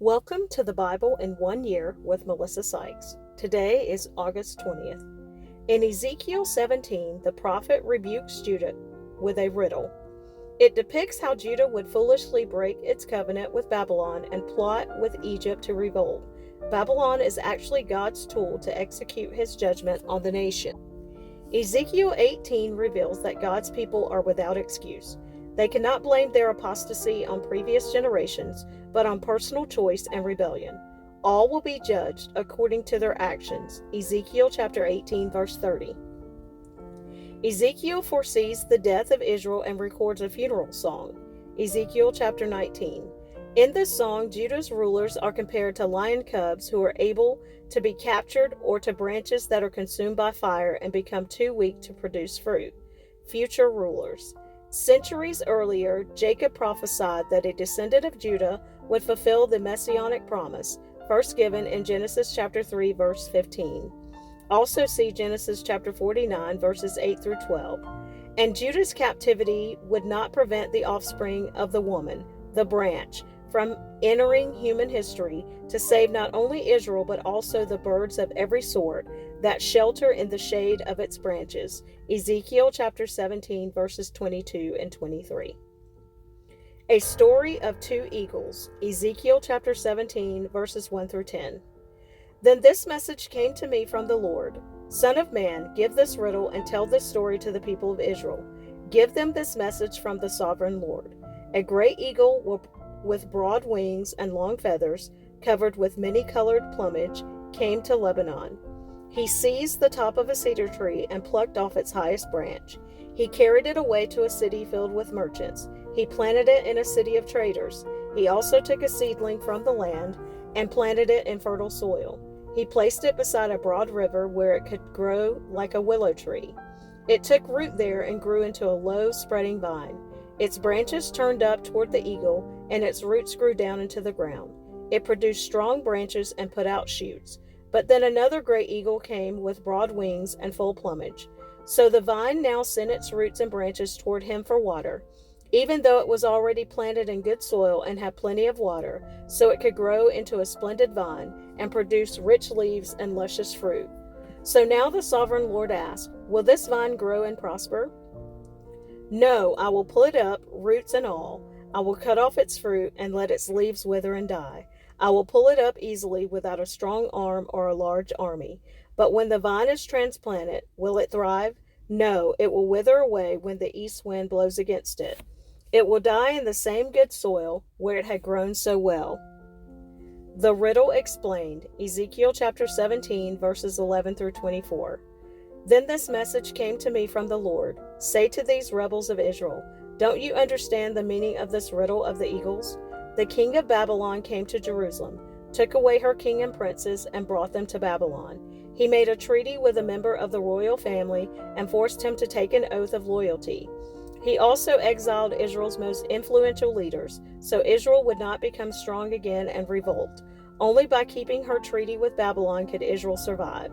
Welcome to the Bible in 1 Year with Melissa Sykes. Today is August 20th. In Ezekiel 17, the prophet rebukes Judah with a riddle. It depicts how Judah would foolishly break its covenant with Babylon and plot with Egypt to revolt. Babylon is actually God's tool to execute his judgment on the nation. Ezekiel 18 reveals that God's people are without excuse. They cannot blame their apostasy on previous generations, but on personal choice and rebellion. All will be judged according to their actions. Ezekiel chapter 18, verse 30. Ezekiel foresees the death of Israel and records a funeral song. Ezekiel chapter 19. In this song, Judah's rulers are compared to lion cubs who are able to be captured or to branches that are consumed by fire and become too weak to produce fruit. Future rulers. Centuries earlier, Jacob prophesied that a descendant of Judah would fulfill the messianic promise, first given in Genesis chapter 3, verse 15. Also see Genesis chapter 49, verses 8 through 12. And Judah's captivity would not prevent the offspring of the woman, the branch, from entering human history to save not only Israel but also the birds of every sort that shelter in the shade of its branches. Ezekiel chapter 17, verses 22 and 23. A story of two eagles. Ezekiel chapter 17, verses 1 through 10. Then this message came to me from the Lord. Son of man, give this riddle and tell this story to the people of Israel. Give them this message from the sovereign Lord. A great eagle with broad wings and long feathers, covered with many-colored plumage, came to Lebanon. He seized the top of a cedar tree and plucked off its highest branch. He carried it away to a city filled with merchants. He planted it in a city of traders. He also took a seedling from the land and planted it in fertile soil. He placed it beside a broad river where it could grow like a willow tree. It took root there and grew into a low, spreading vine. Its branches turned up toward the eagle, and its roots grew down into the ground. It produced strong branches and put out shoots. But then another great eagle came with broad wings and full plumage. So the vine now sent its roots and branches toward him for water, even though it was already planted in good soil and had plenty of water, so it could grow into a splendid vine and produce rich leaves and luscious fruit. So now the sovereign Lord asked, will this vine grow and prosper? No, I will pull it up, roots and all. I will cut off its fruit and let its leaves wither and die. I will pull it up easily without a strong arm or a large army. But when the vine is transplanted, will it thrive? No, it will wither away when the east wind blows against it. It will die in the same good soil where it had grown so well. The riddle explained. Ezekiel chapter 17, verses 11 through 24. Then this message came to me from the Lord. Say to these rebels of Israel, don't you understand the meaning of this riddle of the eagles? The king of Babylon came to Jerusalem, took away her king and princes, and brought them to Babylon. He made a treaty with a member of the royal family and forced him to take an oath of loyalty. He also exiled Israel's most influential leaders, so Israel would not become strong again and revolt. Only by keeping her treaty with Babylon could Israel survive.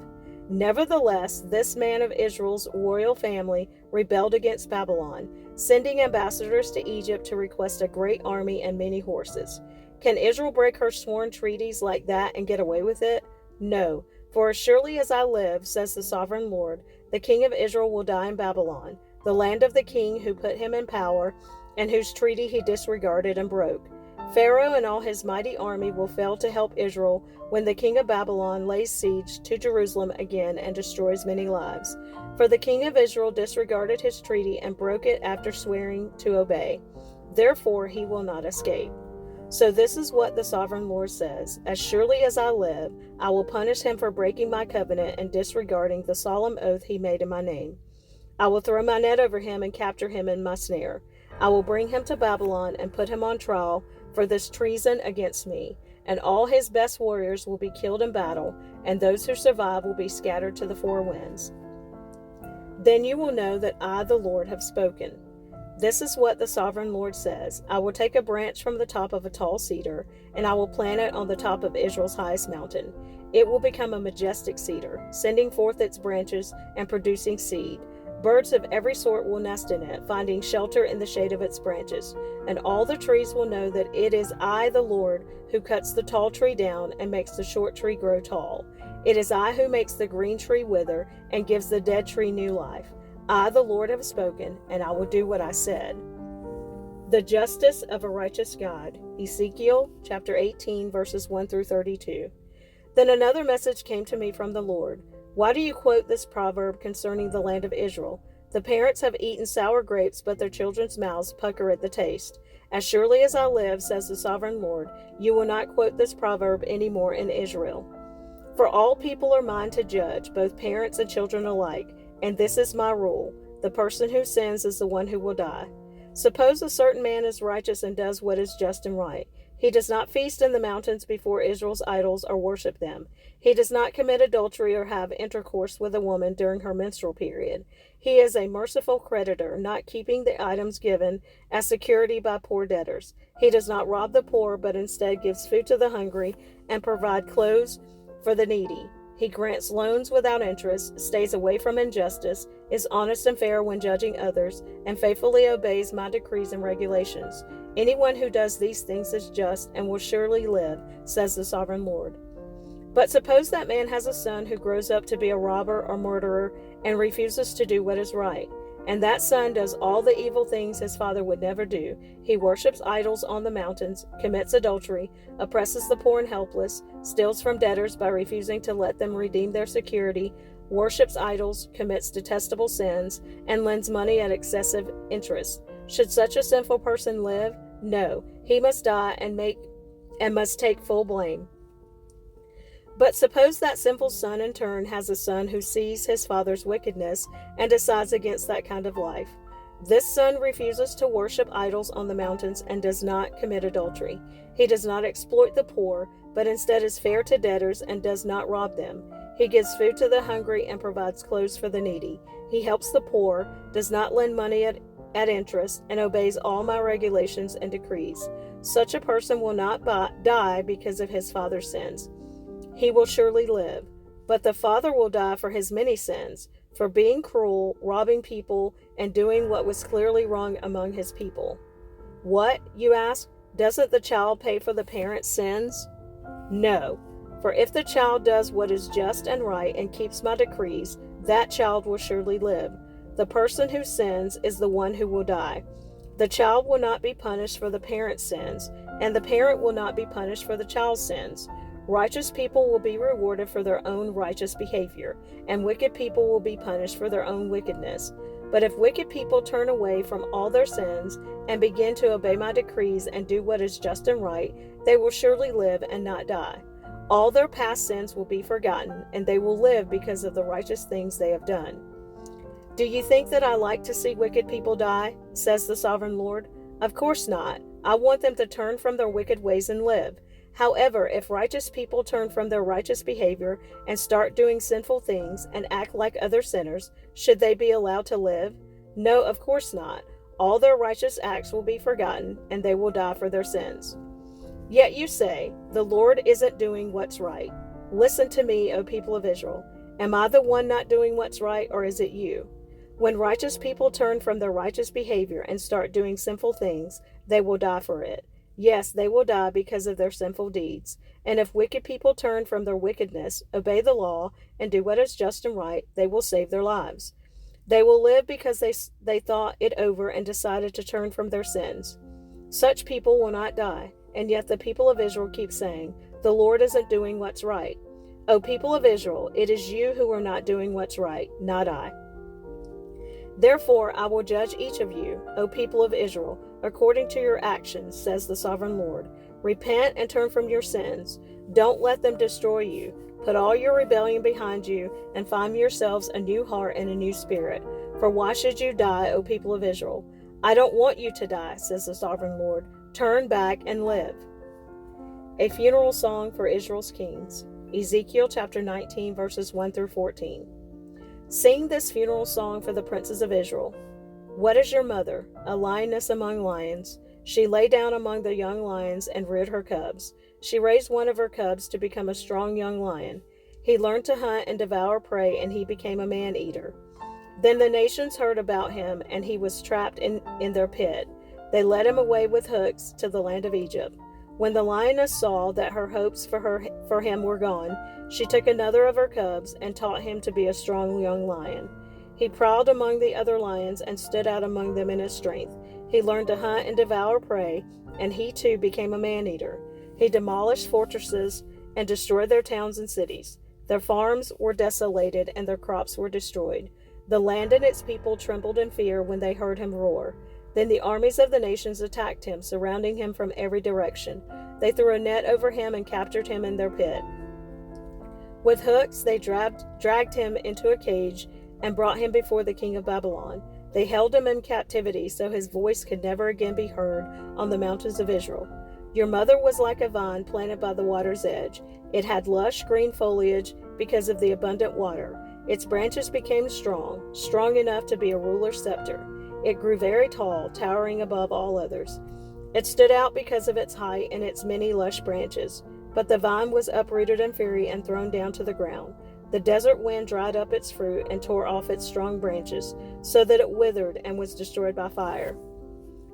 Nevertheless, this man of Israel's royal family rebelled against Babylon, sending ambassadors to Egypt to request a great army and many horses. Can Israel break her sworn treaties like that and get away with it? No, for as surely as I live, says the sovereign Lord, the king of Israel will die in Babylon, the land of the king who put him in power and whose treaty he disregarded and broke. Pharaoh and all his mighty army will fail to help Israel when the king of Babylon lays siege to Jerusalem again and destroys many lives. For the king of Israel disregarded his treaty and broke it after swearing to obey. Therefore he will not escape. So this is what the sovereign Lord says. As surely as I live, I will punish him for breaking my covenant and disregarding the solemn oath he made in my name. I will throw my net over him and capture him in my snare. I will bring him to Babylon and put him on trial for this treason against me, and all his best warriors will be killed in battle, and those who survive will be scattered to the four winds. Then you will know that I, the Lord, have spoken. This is what the sovereign Lord says. I will take a branch from the top of a tall cedar, and I will plant it on the top of Israel's highest mountain. It will become a majestic cedar, sending forth its branches and producing seed. Birds of every sort will nest in it, finding shelter in the shade of its branches. And all the trees will know that it is I, the Lord, who cuts the tall tree down and makes the short tree grow tall. It is I who makes the green tree wither and gives the dead tree new life. I, the Lord, have spoken, and I will do what I said. The justice of a righteous God. Ezekiel chapter 18, verses 1 through 32. Then another message came to me from the Lord. Why do you quote this proverb concerning the land of Israel? The parents have eaten sour grapes, but their children's mouths pucker at the taste. As surely as I live, says the sovereign Lord, you will not quote this proverb any more in Israel. For all people are mine to judge, both parents and children alike, and this is my rule. The person who sins is the one who will die. Suppose a certain man is righteous and does what is just and right. He does not feast in the mountains before Israel's idols or worship them. He does not commit adultery or have intercourse with a woman during her menstrual period. He is a merciful creditor, not keeping the items given as security by poor debtors. He does not rob the poor, but instead gives food to the hungry and provide clothes for the needy. He grants loans without interest, stays away from injustice, is honest and fair when judging others, and faithfully obeys my decrees and regulations. Anyone who does these things is just and will surely live, says the sovereign Lord. But suppose that man has a son who grows up to be a robber or murderer and refuses to do what is right. And that son does all the evil things his father would never do. He worships idols on the mountains, commits adultery, oppresses the poor and helpless, steals from debtors by refusing to let them redeem their security, worships idols, commits detestable sins, and lends money at excessive interest. Should such a sinful person live? No, he must die and must take full blame. But suppose that sinful son in turn has a son who sees his father's wickedness and decides against that kind of life. This son refuses to worship idols on the mountains and does not commit adultery. He does not exploit the poor, but instead is fair to debtors and does not rob them. He gives food to the hungry and provides clothes for the needy. He helps the poor, does not lend money at interest, and obeys all my regulations and decrees. Such a person will not die because of his father's sins. He will surely live, but the father will die for his many sins, for being cruel, robbing people, and doing what was clearly wrong among his people. What, you ask? Doesn't the child pay for the parent's sins? No, for if the child does what is just and right and keeps my decrees, that child will surely live. The person who sins is the one who will die. The child will not be punished for the parent's sins, and the parent will not be punished for the child's sins. Righteous people will be rewarded for their own righteous behavior, and wicked people will be punished for their own wickedness. But if wicked people turn away from all their sins and begin to obey my decrees and do what is just and right, they will surely live and not die. All their past sins will be forgotten, and they will live because of the righteous things they have done. Do you think that I like to see wicked people die? Says the sovereign Lord. Of course not. I want them to turn from their wicked ways and live. However, if righteous people turn from their righteous behavior and start doing sinful things and act like other sinners, should they be allowed to live? No, of course not. All their righteous acts will be forgotten, and they will die for their sins. Yet you say, the Lord isn't doing what's right. Listen to me, O people of Israel. Am I the one not doing what's right, or is it you? When righteous people turn from their righteous behavior and start doing sinful things, they will die for it. Yes, they will die because of their sinful deeds. And if wicked people turn from their wickedness, obey the law, and do what is just and right, they will save their lives. They will live because they thought it over and decided to turn from their sins. Such people will not die, and yet the people of Israel keep saying, the Lord isn't doing what's right. O people of Israel, it is you who are not doing what's right, not I. Therefore I will judge each of you, O people of Israel, according to your actions, says the sovereign Lord. Repent and turn from your sins. Don't let them destroy you. Put all your rebellion behind you and find yourselves a new heart and a new spirit. For why should you die, O people of Israel? I don't want you to die, says the sovereign Lord. Turn back and live. A funeral song for Israel's kings. Ezekiel chapter 19, verses 1 through 14. Sing this funeral song for the princes of Israel. What is your mother? A lioness among lions. She lay down among the young lions and reared her cubs. She raised one of her cubs to become a strong young lion. He learned to hunt and devour prey, and he became a man-eater. Then the nations heard about him, and he was trapped in their pit. They led him away with hooks to the land of Egypt. When the lioness saw that her hopes for him were gone, she took another of her cubs and taught him to be a strong young lion. He prowled among the other lions and stood out among them in his strength. He learned to hunt and devour prey, and he too became a man-eater. He demolished fortresses and destroyed their towns and cities. Their farms were desolated and their crops were destroyed. The land and its people trembled in fear when they heard him roar. Then the armies of the nations attacked him, surrounding him from every direction. They threw a net over him and captured him in their pit. With hooks they dragged him into a cage and brought him before the king of Babylon. They held him in captivity so his voice could never again be heard on the mountains of Israel. Your mother was like a vine planted by the water's edge. It had lush green foliage because of the abundant water. Its branches became strong enough to be a ruler's scepter. It grew very tall, towering above all others. It stood out because of its height and its many lush branches. But the vine was uprooted in fury and thrown down to the ground. The desert wind dried up its fruit and tore off its strong branches, so that it withered and was destroyed by fire.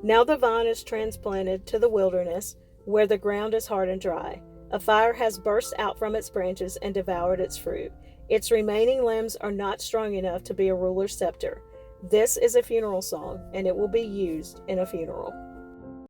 Now the vine is transplanted to the wilderness, where the ground is hard and dry. A fire has burst out from its branches and devoured its fruit. Its remaining limbs are not strong enough to be a ruler's scepter. This is a funeral song, and it will be used in a funeral.